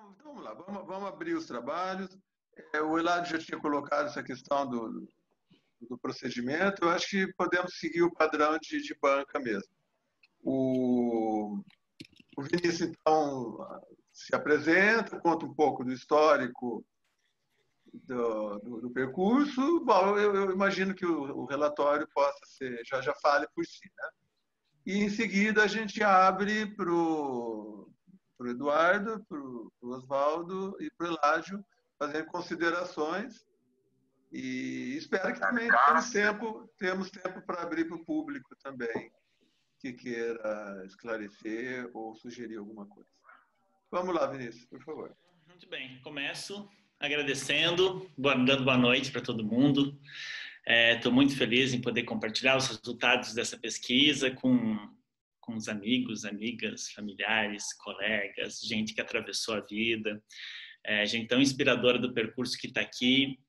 Então vamos lá, vamos abrir os trabalhos. O Eladio já tinha colocado essa questão do procedimento. Eu acho que podemos seguir o padrão de banca mesmo. O Vinícius, então, se apresenta, conta um pouco do histórico do percurso. Bom, eu imagino que o relatório possa ser, já fale por si, né? E, em seguida, a gente abre para o Eduardo, para o Oswaldo e para o Eládio fazer considerações. E espero que também temos tempo para abrir para o público também, que queira esclarecer ou sugerir alguma coisa. Vamos lá, Vinícius, por favor. Muito bem, começo agradecendo, dando boa noite para todo mundo. Estou muito feliz em poder compartilhar os resultados dessa pesquisa com os amigos, amigas, familiares, colegas, gente que atravessou a vida, gente tão inspiradora do percurso que está aqui,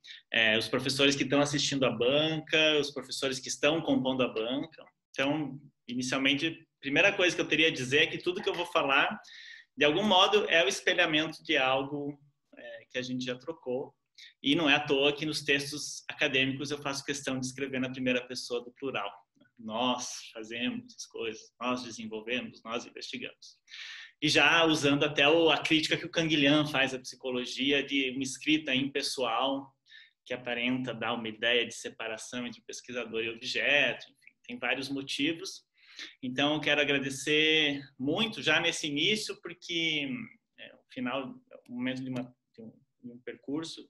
os professores que estão assistindo a banca, os professores que estão compondo a banca. Então, inicialmente, a primeira coisa que eu teria a dizer é que tudo que eu vou falar, de algum modo, é o espelhamento de algo que a gente já trocou. E não é à toa que nos textos acadêmicos eu faço questão de escrever na primeira pessoa do plural. Nós fazemos as coisas, nós desenvolvemos, nós investigamos. E já usando até a crítica que o Canguilhem faz à psicologia de uma escrita impessoal que aparenta dar uma ideia de separação entre pesquisador e objeto, enfim, tem vários motivos. Então, eu quero agradecer muito já nesse início, porque o final, o momento de um percurso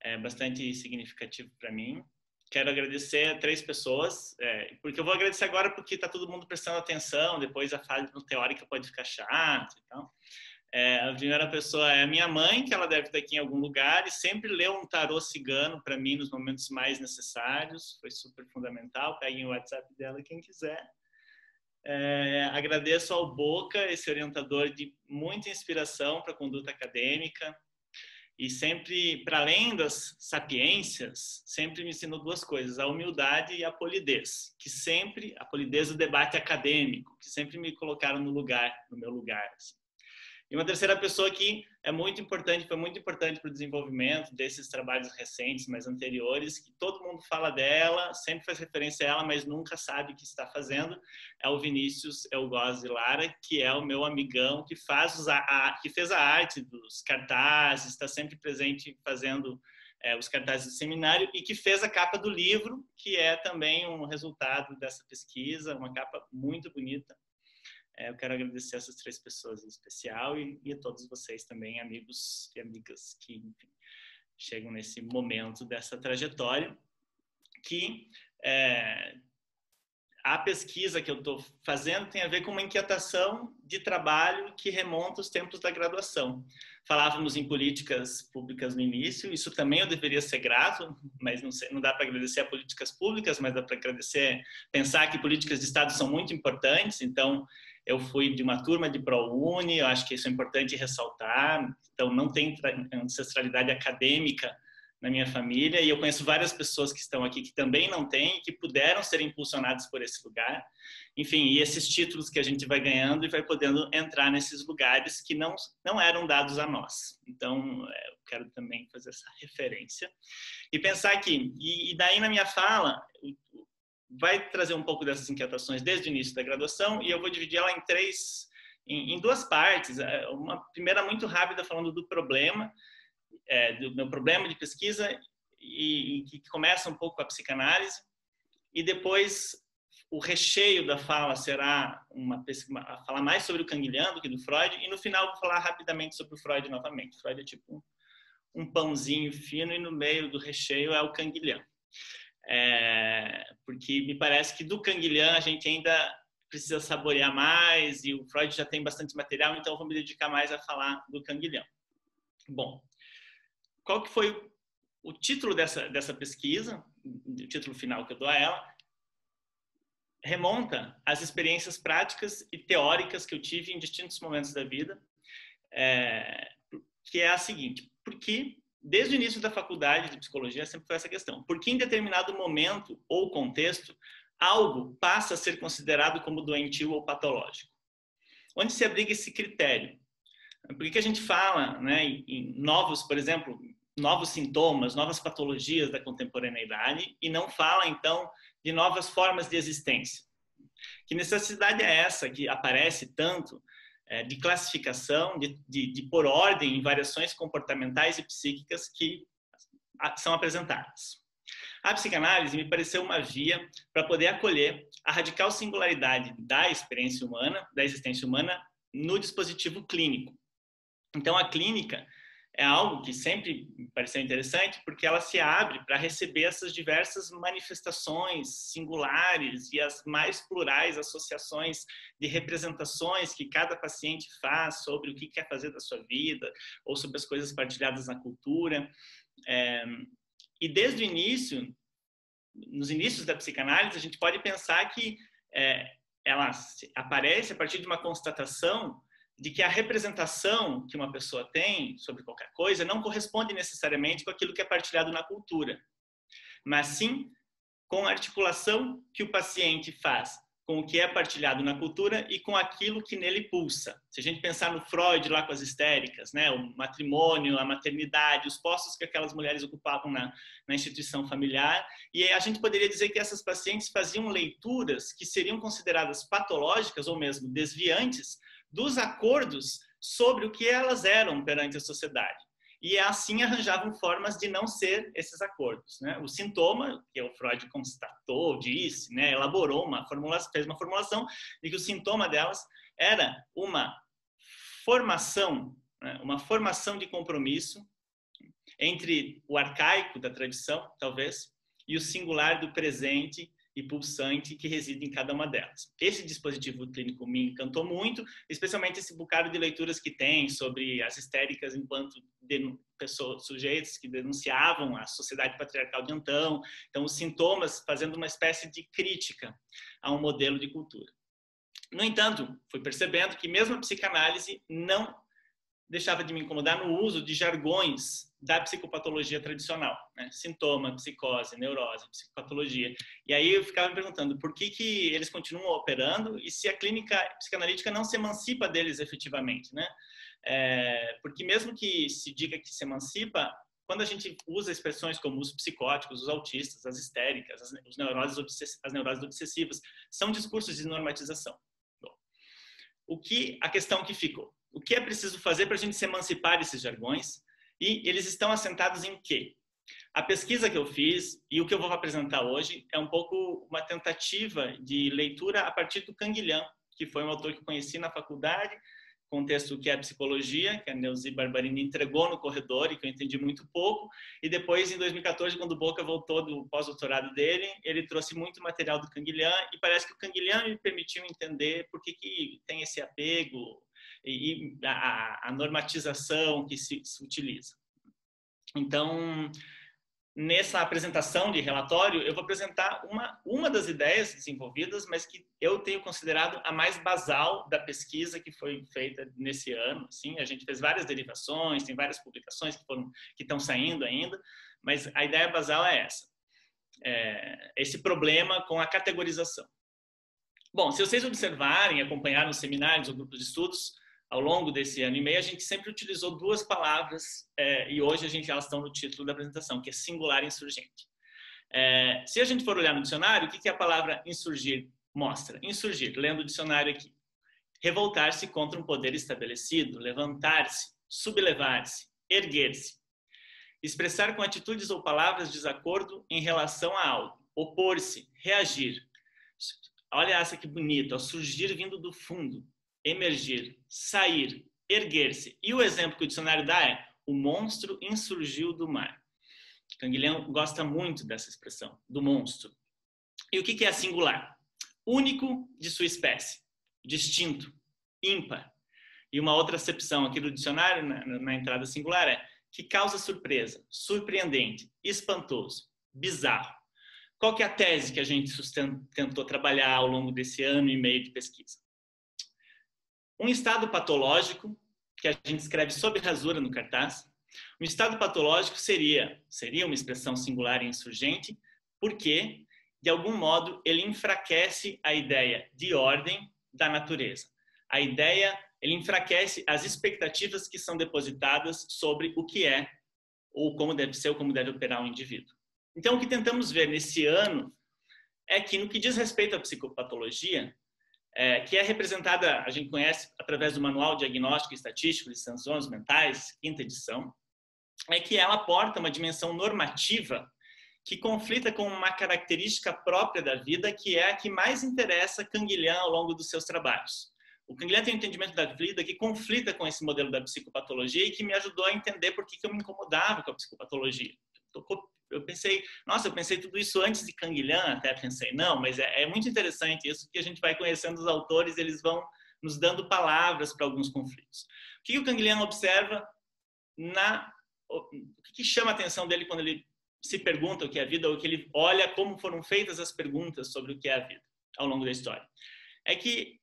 é bastante significativo para mim. Quero agradecer a 3 pessoas, porque eu vou agradecer agora porque está todo mundo prestando atenção, depois a fase teórica pode ficar chata e tal. A primeira pessoa é a minha mãe, que ela deve estar aqui em algum lugar, e sempre leu um tarô cigano para mim nos momentos mais necessários, foi super fundamental. Peguem o WhatsApp dela quem quiser. Agradeço ao Boca, esse orientador de muita inspiração para a conduta acadêmica, e sempre, para além das sapiências, sempre me ensinou 2 coisas, a humildade e a polidez, a polidez do debate acadêmico, que sempre me colocaram no meu lugar. Assim. E uma terceira pessoa que foi muito importante para o desenvolvimento desses trabalhos recentes, mais anteriores, que todo mundo fala dela, sempre faz referência a ela, mas nunca sabe o que está fazendo, é o Vinícius Elgozi Lara, que é o meu amigão, que fez a arte dos cartazes, está sempre presente fazendo os cartazes do seminário, e que fez a capa do livro, que é também um resultado dessa pesquisa, uma capa muito bonita. Eu quero agradecer essas 3 pessoas em especial e a todos vocês também, amigos e amigas que, enfim, chegam nesse momento dessa trajetória, que a pesquisa que eu estou fazendo tem a ver com uma inquietação de trabalho que remonta aos tempos da graduação. Falávamos em políticas públicas no início, isso também eu deveria ser grato, mas não dá para agradecer a políticas públicas, mas dá para agradecer, pensar que políticas de Estado são muito importantes. Então, eu fui de uma turma de ProUni, eu acho que isso é importante ressaltar. Então, não tem ancestralidade acadêmica na minha família, e eu conheço várias pessoas que estão aqui que também não têm, que puderam ser impulsionadas por esse lugar. Enfim, e esses títulos que a gente vai ganhando e vai podendo entrar nesses lugares que não eram dados a nós. Então, eu quero também fazer essa referência. E pensar aqui, e daí na minha fala, vai trazer um pouco dessas inquietações desde o início da graduação, e eu vou dividir ela em 2 partes. Uma primeira muito rápida falando do problema, do meu problema de pesquisa, e que começa um pouco com a psicanálise, e depois o recheio da fala será falar mais sobre o Canguilhem do que do Freud, e no final vou falar rapidamente sobre o Freud novamente. Freud é tipo um pãozinho fino, e no meio do recheio é o Canguilhem. Porque me parece que do Canguilhem a gente ainda precisa saborear mais, e o Freud já tem bastante material, então eu vou me dedicar mais a falar do Canguilhem. Bom, qual que foi o título dessa pesquisa, o título final que eu dou a ela? Remonta às experiências práticas e teóricas que eu tive em distintos momentos da vida, que é a seguinte: porque desde o início da faculdade de psicologia sempre foi essa questão, porque em determinado momento ou contexto algo passa a ser considerado como doentio ou patológico? Onde se abriga esse critério? Por que a gente fala, né, em novos, por exemplo, novos sintomas, novas patologias da contemporaneidade e não fala, então, de novas formas de existência? Que necessidade é essa que aparece tanto de classificação, de pôr ordem em variações comportamentais e psíquicas que são apresentadas? A psicanálise me pareceu uma via para poder acolher a radical singularidade da experiência humana, da existência humana, no dispositivo clínico. Então, a clínica é algo que sempre me pareceu interessante, porque ela se abre para receber essas diversas manifestações singulares e as mais plurais associações de representações que cada paciente faz sobre o que quer fazer da sua vida, ou sobre as coisas partilhadas na cultura. E desde o início, nos inícios da psicanálise, a gente pode pensar que ela aparece a partir de uma constatação de que a representação que uma pessoa tem sobre qualquer coisa não corresponde necessariamente com aquilo que é partilhado na cultura, mas sim com a articulação que o paciente faz com o que é partilhado na cultura e com aquilo que nele pulsa. Se a gente pensar no Freud lá com as histéricas, né, o matrimônio, a maternidade, os postos que aquelas mulheres ocupavam na instituição familiar, e a gente poderia dizer que essas pacientes faziam leituras que seriam consideradas patológicas ou mesmo desviantes dos acordos sobre o que elas eram perante a sociedade. E assim arranjavam formas de não ser esses acordos, né? O sintoma, que o Freud constatou, disse, né, elaborou fez uma formulação de que o sintoma delas era uma formação, né, uma formação de compromisso entre o arcaico da tradição, talvez, e o singular do presente e pulsante que reside em cada uma delas. Esse dispositivo clínico me encantou muito, especialmente esse bocado de leituras que tem sobre as histéricas enquanto pessoas, sujeitos que denunciavam a sociedade patriarcal de então, os sintomas fazendo uma espécie de crítica a um modelo de cultura. No entanto, fui percebendo que mesmo a psicanálise não deixava de me incomodar no uso de jargões da psicopatologia tradicional, né? Sintoma, psicose, neurose, psicopatologia. E aí eu ficava me perguntando por que eles continuam operando e se a clínica psicanalítica não se emancipa deles efetivamente, né? Porque mesmo que se diga que se emancipa, quando a gente usa expressões como os psicóticos, os autistas, as histéricas, as neuroses obsessivas, são discursos de normatização. Bom, a questão que ficou? O que é preciso fazer para a gente se emancipar desses jargões? E eles estão assentados em quê? A pesquisa que eu fiz e o que eu vou apresentar hoje é um pouco uma tentativa de leitura a partir do Canguilhem, que foi um autor que eu conheci na faculdade, contexto que é a psicologia, que a Neuzi Barbarini entregou no corredor e que eu entendi muito pouco. E depois, em 2014, quando o Boca voltou do pós-doutorado dele, ele trouxe muito material do Canguilhem e parece que o Canguilhem me permitiu entender por que tem esse apego e a normatização que se utiliza. Então, nessa apresentação de relatório, eu vou apresentar uma das ideias desenvolvidas, mas que eu tenho considerado a mais basal da pesquisa que foi feita nesse ano. Assim, a gente fez várias derivações, tem várias publicações que estão saindo ainda, mas a ideia basal é essa. Esse problema com a categorização. Bom, se vocês observarem, acompanharam os seminários ou grupos de estudos, ao longo desse ano e meio, a gente sempre utilizou duas palavras, e hoje elas estão no título da apresentação, que é singular e insurgente. Se a gente for olhar no dicionário, o que a palavra insurgir mostra? Insurgir, lendo o dicionário aqui. Revoltar-se contra um poder estabelecido, levantar-se, sublevar-se, erguer-se. Expressar com atitudes ou palavras desacordo em relação a algo. Opor-se, reagir. Olha essa que bonito, surgir vindo do fundo. Emergir, sair, erguer-se. E o exemplo que o dicionário dá é: o monstro insurgiu do mar. Canguilhem gosta muito dessa expressão, do monstro. E o que é singular? Único de sua espécie, distinto, ímpar. E uma outra acepção aqui do dicionário, na entrada singular, é que causa surpresa, surpreendente, espantoso, bizarro. Qual que é a tese que a gente tentou trabalhar ao longo desse ano e meio de pesquisa? Um estado patológico, que a gente escreve sob rasura no cartaz, um estado patológico seria uma expressão singular e insurgente, porque, de algum modo, ele enfraquece a ideia de ordem da natureza, a ideia ele enfraquece as expectativas que são depositadas sobre o que é, ou como deve ser, ou como deve operar um indivíduo. Então, o que tentamos ver nesse ano é que, no que diz respeito à psicopatologia, que é representada, a gente conhece através do Manual Diagnóstico e Estatístico de Transtornos Mentais, 5ª edição, é que ela aporta uma dimensão normativa que conflita com uma característica própria da vida, que é a que mais interessa Canguilhem ao longo dos seus trabalhos. O Canguilhem tem um entendimento da vida que conflita com esse modelo da psicopatologia e que me ajudou a entender por que eu me incomodava com a psicopatologia. Eu pensei, nossa, eu pensei tudo isso antes de Canguilhem, até pensei, não, mas é muito interessante isso, que a gente vai conhecendo os autores, eles vão nos dando palavras para alguns conflitos. O que o Canguilhem observa, o que chama a atenção dele quando ele se pergunta o que é a vida, ou que ele olha como foram feitas as perguntas sobre o que é a vida ao longo da história? É que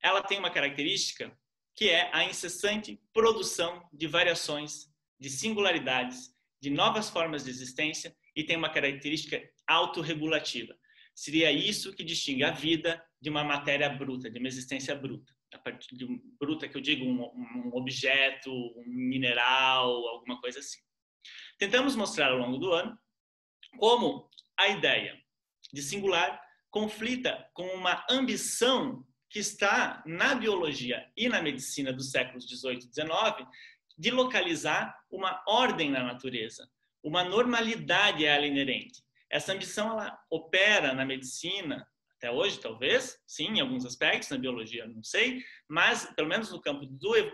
ela tem uma característica que é a incessante produção de variações, de singularidades, de novas formas de existência, e tem uma característica autorregulativa. Seria isso que distingue a vida de uma matéria bruta, de uma existência bruta. A partir de bruta, que eu digo um objeto, um mineral, alguma coisa assim. Tentamos mostrar ao longo do ano como a ideia de singular conflita com uma ambição que está na biologia e na medicina dos séculos 18 e 19, de localizar uma ordem na natureza, uma normalidade a ela inerente. Essa ambição ela opera na medicina, até hoje talvez, sim, em alguns aspectos, na biologia não sei, mas pelo menos no campo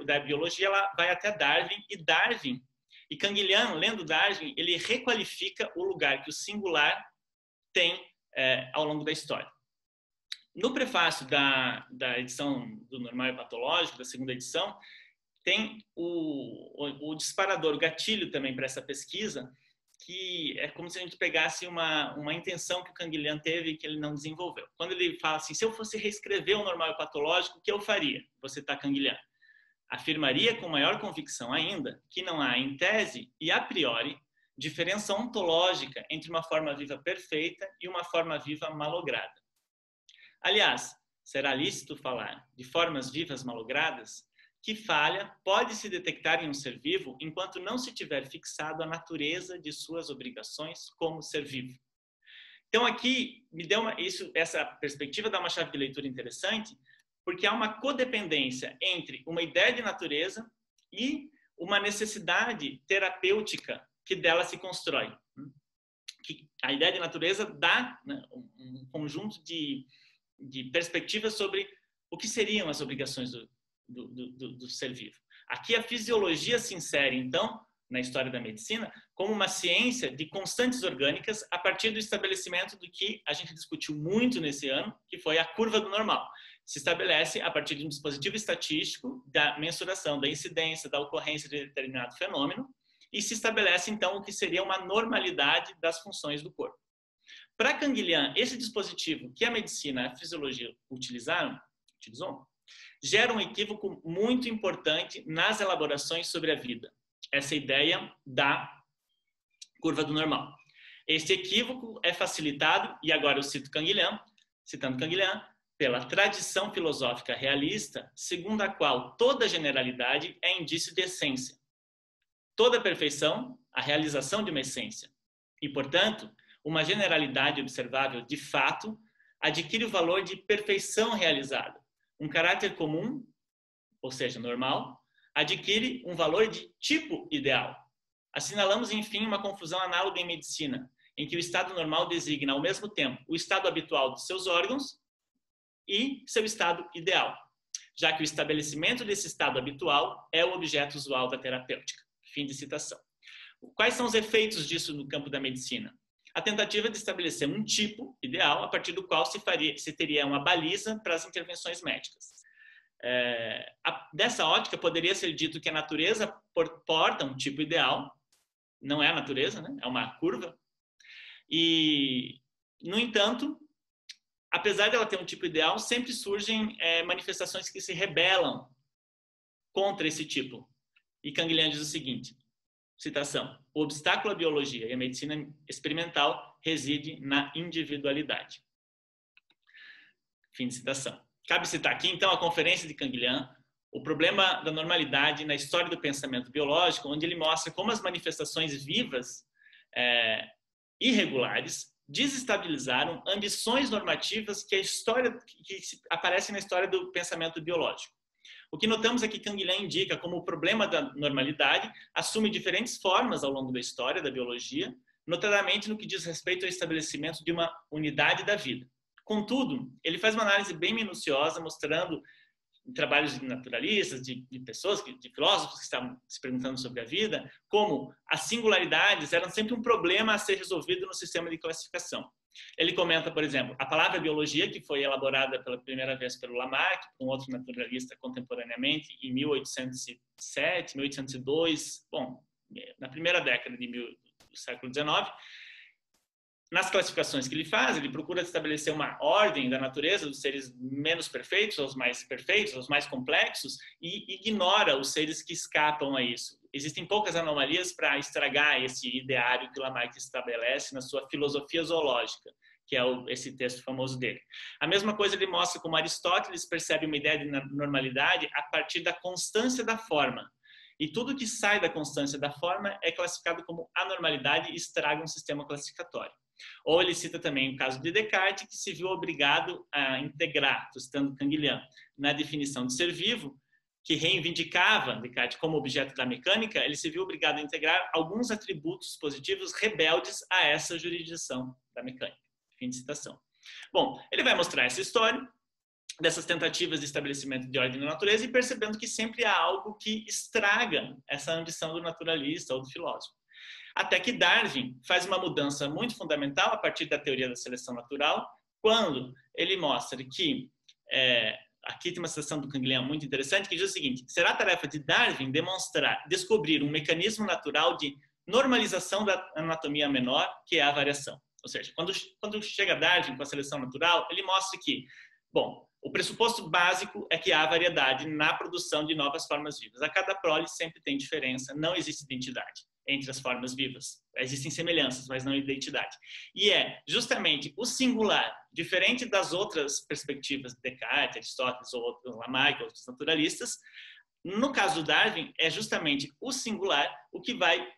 da biologia ela vai até Darwin, e Canguilhem, lendo Darwin, ele requalifica o lugar que o singular tem ao longo da história. No prefácio da edição do Normal e Patológico, da 2ª edição, tem o disparador, o gatilho também para essa pesquisa, que é como se a gente pegasse uma intenção que o Canguilhem teve e que ele não desenvolveu. Quando ele fala assim, se eu fosse reescrever o Normal e Patológico, o que eu faria? Você está Canguilhem. Afirmaria com maior convicção ainda que não há, em tese e a priori, diferença ontológica entre uma forma viva perfeita e uma forma viva malograda. Aliás, será lícito falar de formas vivas malogradas? Que falha pode se detectar em um ser vivo enquanto não se tiver fixado a natureza de suas obrigações como ser vivo. Então aqui essa perspectiva dá uma chave de leitura interessante, porque há uma codependência entre uma ideia de natureza e uma necessidade terapêutica que dela se constrói. Que a ideia de natureza dá, né, um conjunto de perspectivas sobre o que seriam as obrigações do ser vivo. Aqui a fisiologia se insere, então, na história da medicina, como uma ciência de constantes orgânicas a partir do estabelecimento do que a gente discutiu muito nesse ano, que foi a curva do normal. Se estabelece a partir de um dispositivo estatístico da mensuração da incidência, da ocorrência de determinado fenômeno, e se estabelece, então, o que seria uma normalidade das funções do corpo. Para Canguilhem, esse dispositivo que a medicina e a fisiologia utilizou, gera um equívoco muito importante nas elaborações sobre a vida. Essa ideia da curva do normal. Esse equívoco é facilitado, e agora eu citando Canguilhem, pela tradição filosófica realista, segundo a qual toda generalidade é indício de essência. Toda perfeição, a realização de uma essência. E, portanto, uma generalidade observável de fato adquire o valor de perfeição realizada. Um caráter comum, ou seja, normal, adquire um valor de tipo ideal. Assinalamos, enfim, uma confusão análoga em medicina, em que o estado normal designa, ao mesmo tempo, o estado habitual dos seus órgãos e seu estado ideal, já que o estabelecimento desse estado habitual é o objeto usual da terapêutica. Fim de citação. Quais são os efeitos disso no campo da medicina? A tentativa de estabelecer um tipo ideal a partir do qual se teria uma baliza para as intervenções médicas. Dessa ótica, poderia ser dito que a natureza porta um tipo ideal, não é a natureza, né? É uma curva. E, no entanto, apesar dela ter um tipo ideal, sempre surgem manifestações que se rebelam contra esse tipo. E Canguilhem diz o seguinte, citação, o obstáculo à biologia e à medicina experimental reside na individualidade. Fim de citação. Cabe citar aqui, então, a conferência de Canguilhem, O problema da normalidade na história do pensamento biológico, onde ele mostra como as manifestações vivas irregulares desestabilizaram ambições normativas que aparecem na história do pensamento biológico. O que notamos é que Canguilhem indica como o problema da normalidade assume diferentes formas ao longo da história da biologia, notadamente no que diz respeito ao estabelecimento de uma unidade da vida. Contudo, ele faz uma análise bem minuciosa, mostrando trabalhos de naturalistas, de pessoas, de filósofos que estavam se perguntando sobre a vida, como as singularidades eram sempre um problema a ser resolvido no sistema de classificação. Ele comenta, por exemplo, a palavra biologia, que foi elaborada pela primeira vez pelo Lamarck, um outro naturalista contemporaneamente, em 1807, 1802, bom, na primeira década do século XIX. Nas classificações que ele faz, ele procura estabelecer uma ordem da natureza dos seres menos perfeitos aos mais perfeitos, aos mais complexos, e ignora os seres que escapam a isso. Existem poucas anomalias para estragar esse ideário que Lamarck estabelece na sua filosofia zoológica, que é esse texto famoso dele. A mesma coisa ele mostra como Aristóteles percebe uma ideia de normalidade a partir da constância da forma. E tudo que sai da constância da forma é classificado como anormalidade e estraga um sistema classificatório. Ou ele cita também o caso de Descartes, que se viu obrigado a integrar, citando Canguilhem, na definição de ser vivo, que reivindicava Descartes como objeto da mecânica, ele se viu obrigado a integrar alguns atributos positivos rebeldes a essa jurisdição da mecânica. Fim de citação. Bom, ele vai mostrar essa história dessas tentativas de estabelecimento de ordem na natureza e percebendo que sempre há algo que estraga essa ambição do naturalista ou do filósofo. Até que Darwin faz uma mudança muito fundamental a partir da teoria da seleção natural, quando ele mostra que, aqui tem uma citação do Canguilhem muito interessante, que diz o seguinte: será tarefa de Darwin descobrir um mecanismo natural de normalização da anatomia menor, que é a variação. Ou seja, quando chega Darwin com a seleção natural, ele mostra que, bom, o pressuposto básico é que há variedade na produção de novas formas vivas. A cada prole sempre tem diferença, não existe identidade entre as formas vivas. Existem semelhanças, mas não identidade. E é justamente o singular, diferente das outras perspectivas de Descartes, Aristóteles ou outros, Lamarck, outros naturalistas, no caso do Darwin, é justamente o singular o que vai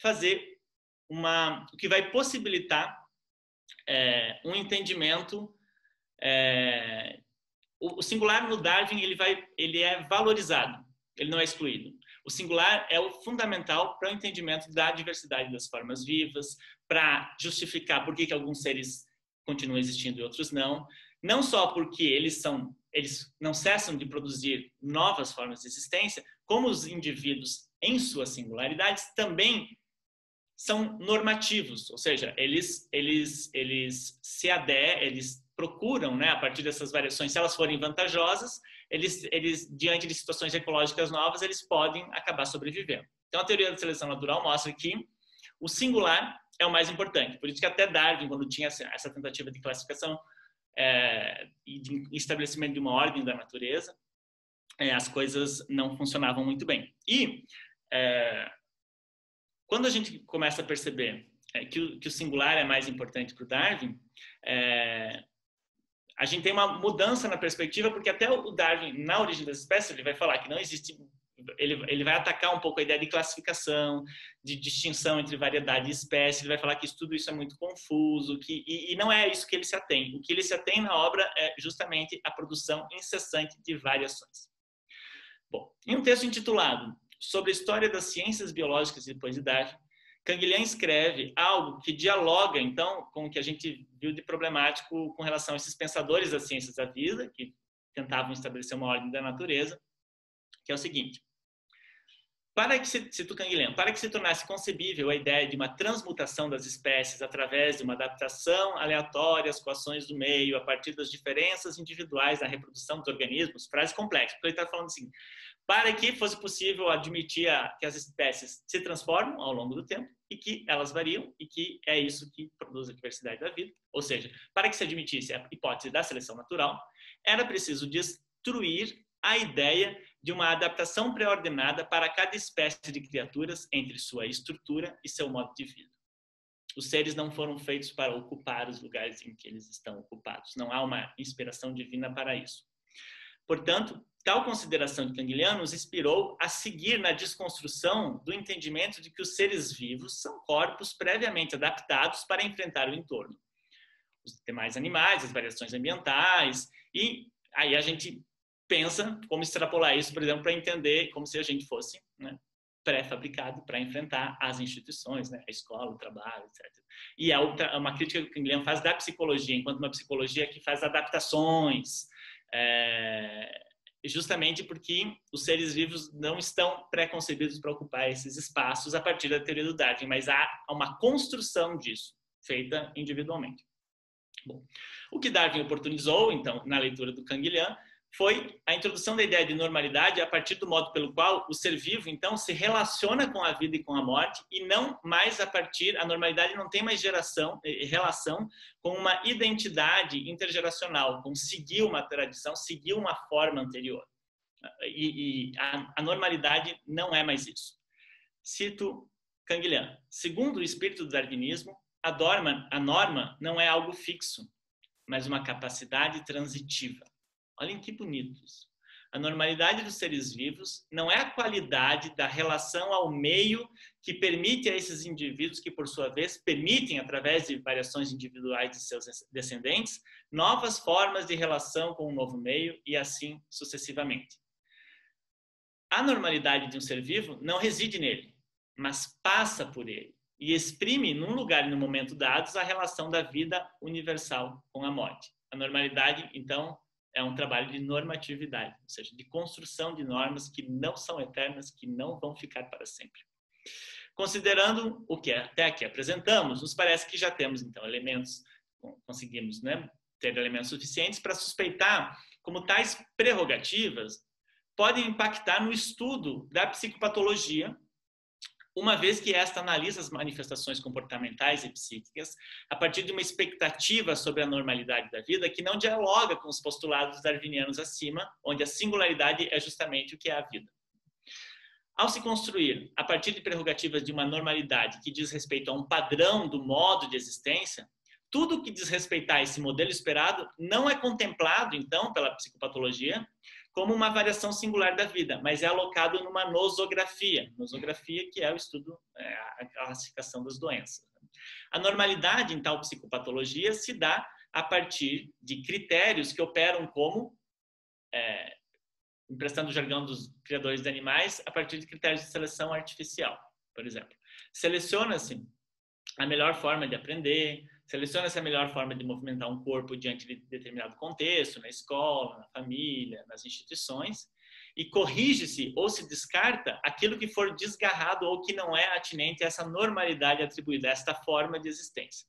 fazer o que vai possibilitar um entendimento. O singular no Darwin ele é valorizado, ele não é excluído. O singular é o fundamental para o entendimento da diversidade das formas vivas, para justificar por que alguns seres continuam existindo e outros não. Não só porque eles não cessam de produzir novas formas de existência, como os indivíduos, em suas singularidades, também são normativos, ou seja, eles procuram, né, a partir dessas variações, se elas forem vantajosas, eles diante de situações ecológicas novas, eles podem acabar sobrevivendo. Então, a teoria da seleção natural mostra que o singular é o mais importante. Por isso que até Darwin, quando tinha essa tentativa de classificação e de estabelecimento de uma ordem da natureza, as coisas não funcionavam muito bem. E quando a gente começa a perceber que o singular é mais importante para o Darwin, a gente tem uma mudança na perspectiva, porque até o Darwin, na Origem das Espécies, ele vai falar que não existe... Ele vai atacar um pouco a ideia de classificação, de distinção entre variedade e espécie. Ele vai falar que tudo isso é muito confuso, e não é isso que ele se atém. O que ele se atém na obra é justamente a produção incessante de variações. Bom, em um texto intitulado Sobre a História das Ciências Biológicas depois de Darwin, Canguilhem escreve algo que dialoga, então, com o que a gente viu de problemático com relação a esses pensadores das ciências da vida, que tentavam estabelecer uma ordem da natureza, que é o seguinte: cito Canguilhem, para que se tornasse concebível a ideia de uma transmutação das espécies através de uma adaptação aleatória às coações do meio, a partir das diferenças individuais na reprodução dos organismos, frase complexa, porque ele está falando assim, para que fosse possível admitir que as espécies se transformam ao longo do tempo e que elas variam e que é isso que produz a diversidade da vida. Ou seja, para que se admitisse a hipótese da seleção natural, era preciso destruir a ideia de uma adaptação pré-ordenada para cada espécie de criaturas entre sua estrutura e seu modo de vida. Os seres não foram feitos para ocupar os lugares em que eles estão ocupados. Não há uma inspiração divina para isso. Portanto, tal consideração de Canguilhem nos inspirou a seguir na desconstrução do entendimento de que os seres vivos são corpos previamente adaptados para enfrentar o entorno. Os demais animais, as variações ambientais, e aí a gente pensa como extrapolar isso, por exemplo, para entender como se a gente fosse, né, pré-fabricado para enfrentar as instituições, né, a escola, o trabalho, etc. E é uma crítica que o Canguilhem faz da psicologia, enquanto uma psicologia que faz adaptações, justamente porque os seres vivos não estão pré-concebidos para ocupar esses espaços a partir da teoria do Darwin, mas há uma construção disso, feita individualmente. Bom, o que Darwin oportunizou, então, na leitura do Canguilhem, foi a introdução da ideia de normalidade a partir do modo pelo qual o ser vivo, então, se relaciona com a vida e com a morte, e não mais a partir, a normalidade não tem mais relação com uma identidade intergeracional, com seguir uma tradição, seguir uma forma anterior. E a normalidade não é mais isso. Cito Canguilhem. Segundo o espírito do darwinismo, a norma não é algo fixo, mas uma capacidade transitiva. Olhem que bonito isso. A normalidade dos seres vivos não é a qualidade da relação ao meio que permite a esses indivíduos que, por sua vez, permitem, através de variações individuais de seus descendentes, novas formas de relação com o novo meio e assim sucessivamente. A normalidade de um ser vivo não reside nele, mas passa por ele e exprime, num lugar e num momento dados, a relação da vida universal com a morte. A normalidade, então, é um trabalho de normatividade, ou seja, de construção de normas que não são eternas, que não vão ficar para sempre. Considerando o que até aqui apresentamos, nos parece que já temos, então, elementos, conseguimos, né, ter elementos suficientes para suspeitar como tais prerrogativas podem impactar no estudo da psicopatologia, uma vez que esta analisa as manifestações comportamentais e psíquicas a partir de uma expectativa sobre a normalidade da vida que não dialoga com os postulados darwinianos acima, onde a singularidade é justamente o que é a vida. Ao se construir, a partir de prerrogativas de uma normalidade que diz respeito a um padrão do modo de existência, tudo que diz respeito a esse modelo esperado não é contemplado, então, pela psicopatologia, como uma variação singular da vida, mas é alocado numa nosografia. Nosografia que é o estudo, a classificação das doenças. A normalidade em tal psicopatologia se dá a partir de critérios que operam como, emprestando o jargão dos criadores de animais, a partir de critérios de seleção artificial, por exemplo. Seleciona-se a melhor forma de aprender, seleciona-se a melhor forma de movimentar um corpo diante de determinado contexto, na escola, na família, nas instituições, e corrige-se ou se descarta aquilo que for desgarrado ou que não é atinente a essa normalidade atribuída, a esta forma de existência.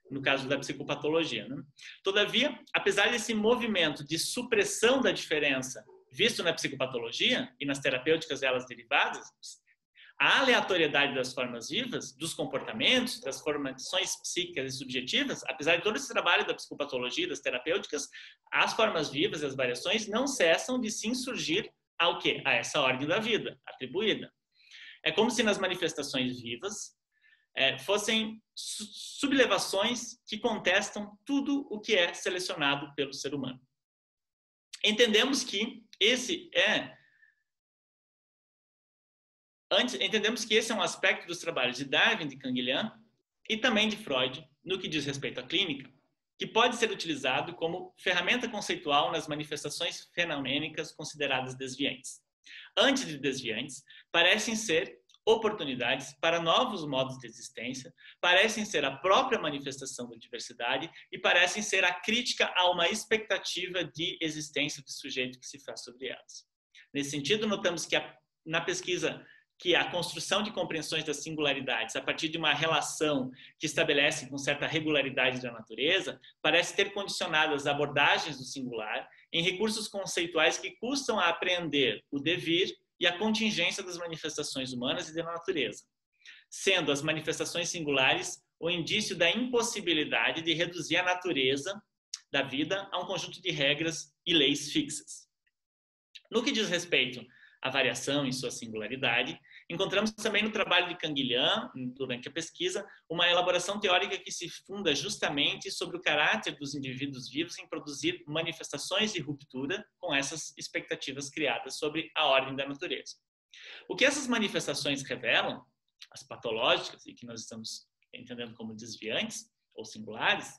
No caso da psicopatologia, né? Todavia, apesar desse movimento de supressão da diferença visto na psicopatologia e nas terapêuticas delas derivadas, a aleatoriedade das formas vivas, dos comportamentos, das formações psíquicas e subjetivas, apesar de todo esse trabalho da psicopatologia, das terapêuticas, as formas vivas e as variações não cessam de se insurgir ao quê? A essa ordem da vida atribuída. É como se nas manifestações vivas fossem sublevações que contestam tudo o que é selecionado pelo ser humano. Entendemos que esse é um aspecto dos trabalhos de Darwin, de Canguilhem e também de Freud, no que diz respeito à clínica, que pode ser utilizado como ferramenta conceitual nas manifestações fenomênicas consideradas desviantes. Antes de desviantes, parecem ser oportunidades para novos modos de existência, parecem ser a própria manifestação da diversidade e parecem ser a crítica a uma expectativa de existência do sujeito que se faz sobre elas. Nesse sentido, notamos que na pesquisa que a construção de compreensões das singularidades a partir de uma relação que estabelece com certa regularidade da natureza, parece ter condicionado as abordagens do singular em recursos conceituais que custam a apreender o devir e a contingência das manifestações humanas e da natureza, sendo as manifestações singulares o indício da impossibilidade de reduzir a natureza da vida a um conjunto de regras e leis fixas. No que diz respeito à variação em sua singularidade, Encontramos também no trabalho de Canguilhem, durante a pesquisa, uma elaboração teórica que se funda justamente sobre o caráter dos indivíduos vivos em produzir manifestações de ruptura com essas expectativas criadas sobre a ordem da natureza. O que essas manifestações revelam, as patológicas, e que nós estamos entendendo como desviantes ou singulares,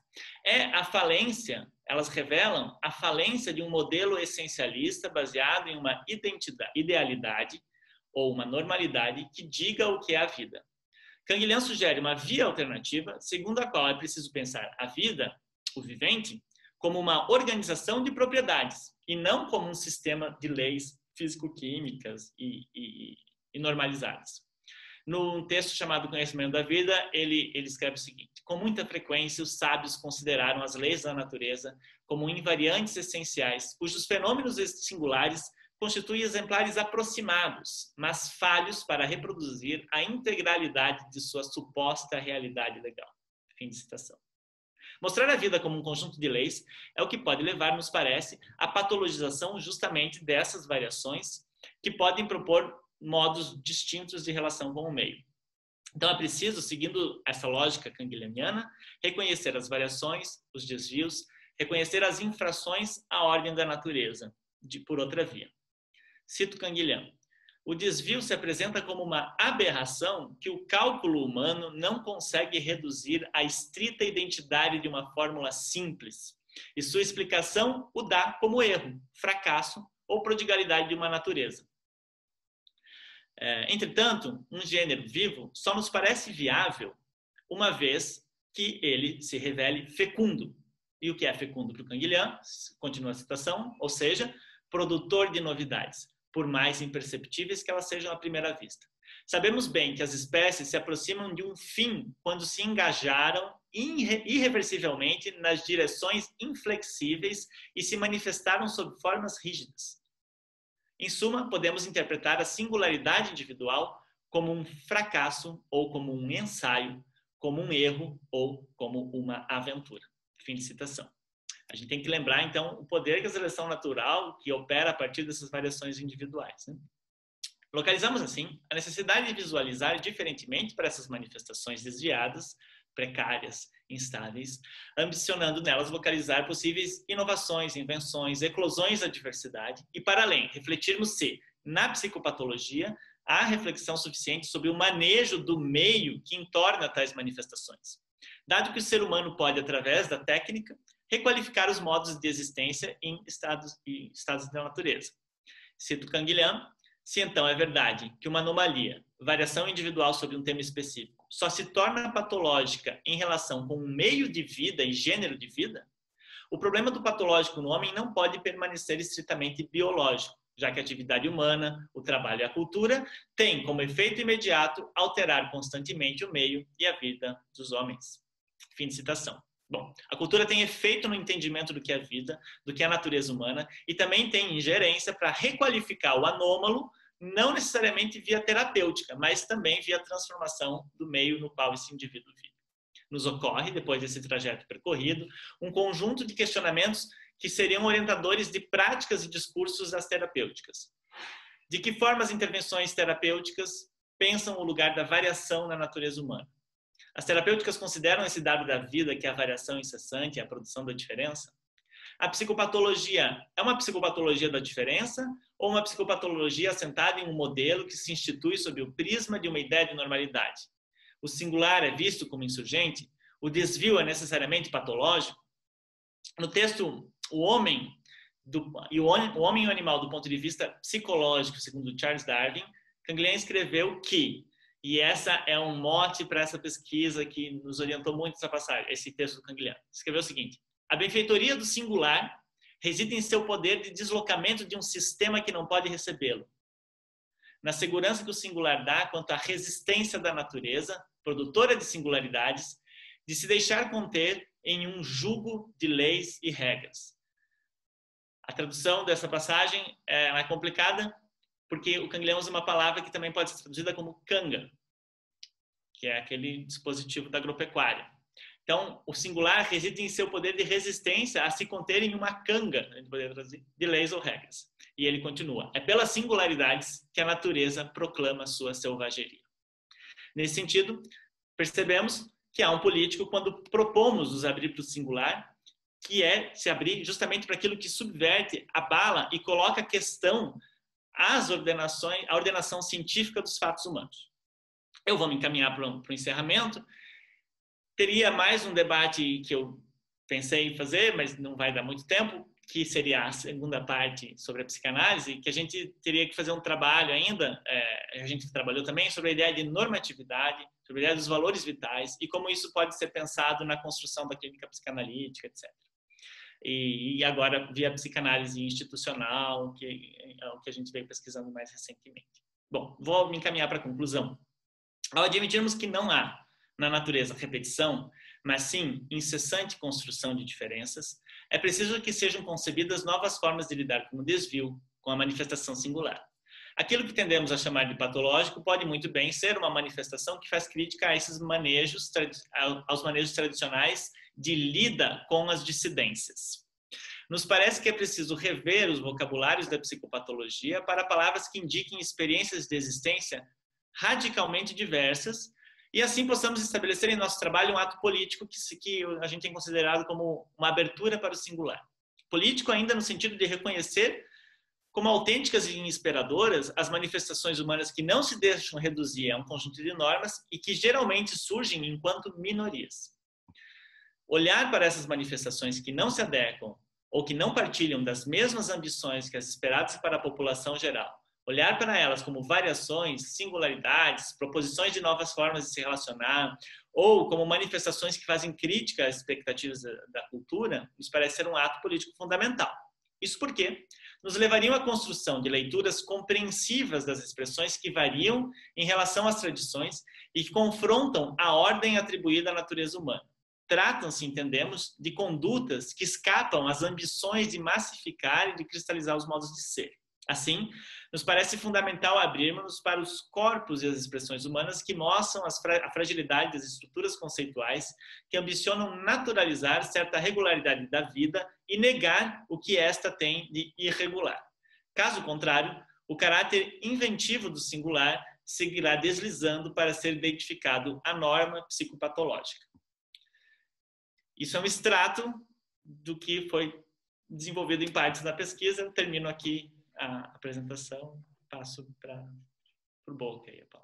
é a falência, elas revelam a falência de um modelo essencialista baseado em uma idealidade ou uma normalidade que diga o que é a vida. Canguilhem sugere uma via alternativa, segundo a qual é preciso pensar a vida, o vivente, como uma organização de propriedades e não como um sistema de leis físico-químicas e normalizadas. No texto chamado Conhecimento da Vida, ele escreve o seguinte: com muita frequência, os sábios consideraram as leis da natureza como invariantes essenciais, cujos fenômenos singulares constituem exemplares aproximados, mas falhos para reproduzir a integralidade de sua suposta realidade legal. Fim de citação. Mostrar a vida como um conjunto de leis é o que pode levar, nos parece, à patologização justamente dessas variações que podem propor modos distintos de relação com o meio. Então é preciso, seguindo essa lógica canguilhemiana, reconhecer as variações, os desvios, reconhecer as infrações à ordem da natureza, por outra via. Cito Canguilhem: o desvio se apresenta como uma aberração que o cálculo humano não consegue reduzir à estrita identidade de uma fórmula simples, e sua explicação o dá como erro, fracasso ou prodigalidade de uma natureza. Entretanto, um gênero vivo só nos parece viável uma vez que ele se revele fecundo. E o que é fecundo para o Canguilhem? Continua a citação, ou seja, produtor de novidades, por mais imperceptíveis que elas sejam à primeira vista. Sabemos bem que as espécies se aproximam de um fim quando se engajaram irreversivelmente nas direções inflexíveis e se manifestaram sob formas rígidas. Em suma, podemos interpretar a singularidade individual como um fracasso ou como um ensaio, como um erro ou como uma aventura. Fim de citação. A gente tem que lembrar, então, o poder que a seleção natural que opera a partir dessas variações individuais, né? Localizamos, assim, a necessidade de visualizar diferentemente para essas manifestações desviadas, precárias, instáveis, ambicionando nelas localizar possíveis inovações, invenções, eclosões da diversidade e, para além, refletirmos se, na psicopatologia, há reflexão suficiente sobre o manejo do meio que entorna tais manifestações. Dado que o ser humano pode, através da técnica, requalificar os modos de existência em estados da natureza. Cito Canguilhem: se então é verdade que uma anomalia, variação individual sobre um tema específico, só se torna patológica em relação com um meio de vida e gênero de vida, o problema do patológico no homem não pode permanecer estritamente biológico, já que a atividade humana, o trabalho e a cultura têm como efeito imediato alterar constantemente o meio e a vida dos homens. Fim de citação. Bom, a cultura tem efeito no entendimento do que é a vida, do que é a natureza humana, e também tem ingerência para requalificar o anômalo, não necessariamente via terapêutica, mas também via transformação do meio no qual esse indivíduo vive. Nos ocorre, depois desse trajeto percorrido, um conjunto de questionamentos que seriam orientadores de práticas e discursos das terapêuticas. De que forma as intervenções terapêuticas pensam o lugar da variação na natureza humana? As terapêuticas consideram esse dado da vida, que é a variação incessante, a produção da diferença? A psicopatologia é uma psicopatologia da diferença ou uma psicopatologia assentada em um modelo que se institui sob o prisma de uma ideia de normalidade? O singular é visto como insurgente? O desvio é necessariamente patológico? No texto O Homem e o Animal do ponto de vista psicológico, segundo Charles Darwin, Canguilhem escreveu que, e essa é um mote para essa pesquisa que nos orientou muito essa passagem, esse texto do Canguilhem. Escreveu o seguinte: a benfeitoria do singular reside em seu poder de deslocamento de um sistema que não pode recebê-lo, na segurança que o singular dá quanto à resistência da natureza, produtora de singularidades, de se deixar conter em um jugo de leis e regras. A tradução dessa passagem é complicada, porque o Canguilhem usa uma palavra que também pode ser traduzida como canga, que é aquele dispositivo da agropecuária. Então, o singular reside em seu poder de resistência a se conter em uma canga, de leis ou regras. E ele continua: é pelas singularidades que a natureza proclama sua selvageria. Nesse sentido, percebemos que há um político quando propomos nos abrir para o singular, que é se abrir justamente para aquilo que subverte, abala e coloca a questão às ordenações, a ordenação científica dos fatos humanos. Eu vou me encaminhar para o encerramento. Teria mais um debate que eu pensei em fazer, mas não vai dar muito tempo, que seria a segunda parte sobre a psicanálise, que a gente teria que fazer um trabalho ainda, a gente trabalhou também sobre a ideia de normatividade, sobre a ideia dos valores vitais e como isso pode ser pensado na construção da clínica psicanalítica, etc. E agora via psicanálise institucional, que é o que a gente veio pesquisando mais recentemente. Bom, vou me encaminhar para a conclusão. Ao admitirmos que não há na natureza repetição, mas sim incessante construção de diferenças, é preciso que sejam concebidas novas formas de lidar com o desvio, com a manifestação singular. Aquilo que tendemos a chamar de patológico pode muito bem ser uma manifestação que faz crítica a esses manejos, aos manejos tradicionais de lida com as dissidências. Nos parece que é preciso rever os vocabulários da psicopatologia para palavras que indiquem experiências de existência radicalmente diversas e assim possamos estabelecer em nosso trabalho um ato político que a gente tem considerado como uma abertura para o singular. Político ainda no sentido de reconhecer como autênticas e inspiradoras as manifestações humanas que não se deixam reduzir a um conjunto de normas e que geralmente surgem enquanto minorias. Olhar para essas manifestações que não se adequam ou que não partilham das mesmas ambições que as esperadas para a população geral, olhar para elas como variações, singularidades, proposições de novas formas de se relacionar, ou como manifestações que fazem crítica às expectativas da cultura, nos parece ser um ato político fundamental. Isso porque nos levariam à construção de leituras compreensivas das expressões que variam em relação às tradições e que confrontam a ordem atribuída à natureza humana. Tratam-se, entendemos, de condutas que escapam às ambições de massificar e de cristalizar os modos de ser. Assim, nos parece fundamental abrirmos para os corpos e as expressões humanas que mostram a fragilidade das estruturas conceituais que ambicionam naturalizar certa regularidade da vida e negar o que esta tem de irregular. Caso contrário, o caráter inventivo do singular seguirá deslizando para ser identificado a norma psicopatológica. Isso é um extrato do que foi desenvolvido em partes da pesquisa. Eu termino aqui a apresentação, passo para o Bolk aí, Paulo.